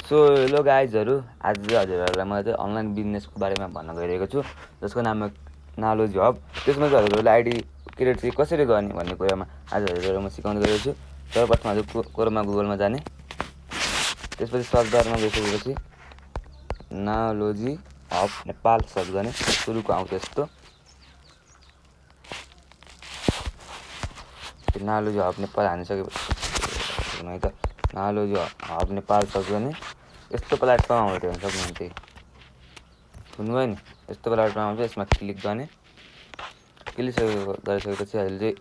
So hello गाइजहरू, आज चाहिँ हजुरहरूलाई म चाहिँ अनलाइन बिजनेसको बारेमा भन्न गइरहेको छु, जसको नालो हब। त्यसमा चाहिँ हजुरहरूले आइडी क्रिएट चाहिँ कसरी गर्ने भन्ने कुरामा आज हजुरहरूलाई म सिकाउन गइरहेको छु। सर्वप्रथम हजुर क्रोममा गुगलमा जाने, त्यसपछि सर्च बारमा गइसकेपछि नालोजी हब नेपाल सर्च गर्ने, सुरुको आउँछ यस्तो। नालोजी हब नेपाल हानिसकेपछि है त नालोजी हब नेपाल सर्च गर्ने, यस्तो प्लेटफर्म आउँछ हेर्न सक्नुहुन्छ। बुझ्नुभयो नि, यस्तो प्लेटफर्म आउँछ। यसमा क्लिक गर्ने, गरिसकेपछि अहिले चाहिँ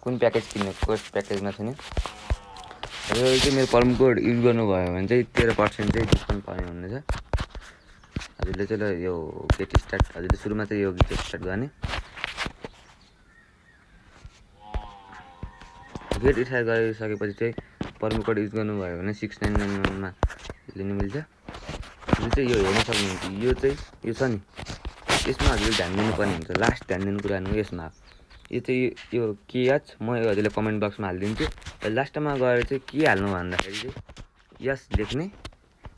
कुन प्याकेज किन्ने, कोर्स प्याकेजमा छैन। हजुरले चाहिँ मेरो प्रमो कोड युज गर्नुभयो भने चाहिँ 13% चाहिँ डिस्काउन्ट पाउने हुनेछ। हजुरले चाहिँ यो गेट स्टार्ट, हजुरले सुरुमा चाहिँ यो गेट स्टार्ट गर्ने। गेट स्टार्ट गरिसकेपछि चाहिँ प्रमो कोड युज गर्नुभयो भने 699 लिनु मिल्छ। यो चाहिँ यो हेर्न सक्नुहुन्छ, यो चाहिँ यो छ नि, यसमा हजुरले ध्यान दिनुपर्ने हुन्छ। लास्ट ध्यान दिनु कुरा हो यसमा। यो चाहिँ यो KH म हजुरले कमेन्ट बक्समा हालिदिन्छु। लास्टमा गएर चाहिँ के हाल्नु भन्दाखेरि चाहिँ यस लेख्ने,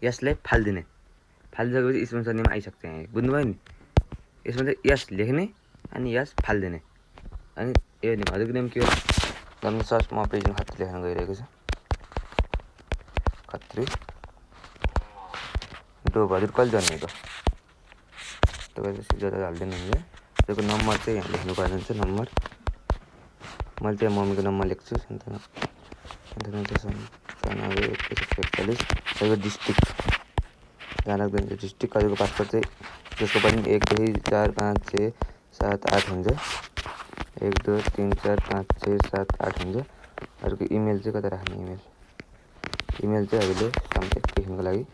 यसलाई फालिदिने। फालिसकेपछि स्पोन्सर नेम आइसक्छ यहाँ, बुझ्नुभयो नि। यसमा चाहिँ यस लेख्ने अनि यस फालिदिने। अनि यो नि हजुरको नेम के हो गर्नु सर्च। म पेजिङ खत्री लेख्न गइरहेको छु। खत्री डोब। हजुर कहिले जाने हो त तपाईँ जता हालिदिनु हुन्छ। त्यसको नम्बर चाहिँ यहाँ लेख्नु पर्ने हुन्छ। नम्बर मैले चाहिँ मम्मीको नम्बर लेख्छु, 974141 तपाईँको डिस्ट्रिक्ट जहाँ राख्दैन डिस्ट्रिक्ट। हजुरको पासपोर्ट चाहिँ जसको पनि 1 2 4 5 6 7 8 हुन्छ। 1 2 3 4 5 6 7 8 हुन्छ। हजुरको इमेल चाहिँ कता राख्ने, इमेल चाहिँ हजुरले लेख्नुको लागि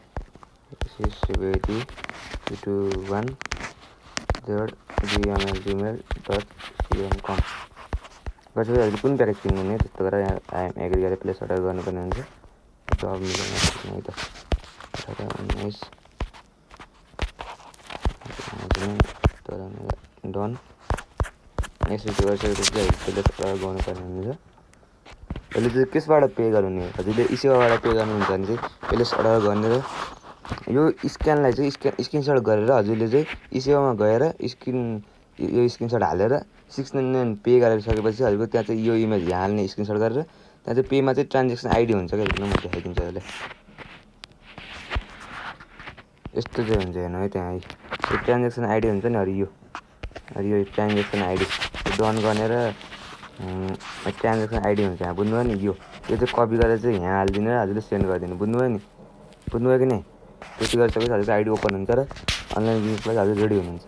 cbd21@gmail.com गरेपछि हजुरले कुन प्याकेज किन्नुहुने त्यस्तो गरेर यहाँ एग्री गरेर प्लेस अर्डर गर्नुपर्ने हुन्छ। जब मिलेन है त 18 19 डन यसरी गरिसकेपछि प्लेस अर्डर गर्नुपर्ने हुन्छ। अहिले चाहिँ केसबाट पे गर्नुहुने, हजुरले इसेवाबाट पे गर्नुहुन्छ भने चाहिँ प्लेस अर्डर गर्ने र यो स्क्यानलाई चाहिँ स्क्रिनसट गरेर हजुरले चाहिँ इसेवामा गएर यो स्क्रिनसट हालेर 699 पे गरिसकेपछि हजुरको त्यहाँ चाहिँ यो इमेज यहाँ हाल्ने स्क्रिनसट गरेर त्यहाँ चाहिँ पेमा चाहिँ ट्रान्जेक्सन आइडी हुन्छ क्या। हेर्नु म देखाइदिन्छु हजुरलाई। यस्तो चाहिँ हुन्छ हेर्नु है, त्यहाँ यो ट्रान्जेक्सन आइडी हुन्छ नि। यो ट्रान्जेक्सन आइडी डन गर्ने र ट्रान्जेक्सन आइडी हुन्छ यहाँ, बुझ्नुभयो नि। यो चाहिँ कपी गरेर चाहिँ यहाँ हालिदिनु र हजुरले सेन्ड गरिदिनु, बुझ्नुभयो नि। बुझ्नुभयो कि नै। त्यति गरिसकेपछि हजुरको आइडी ओपन हुन्छ र अनलाइन बिजनेसलाई हजुर रेडी हुनुहुन्छ।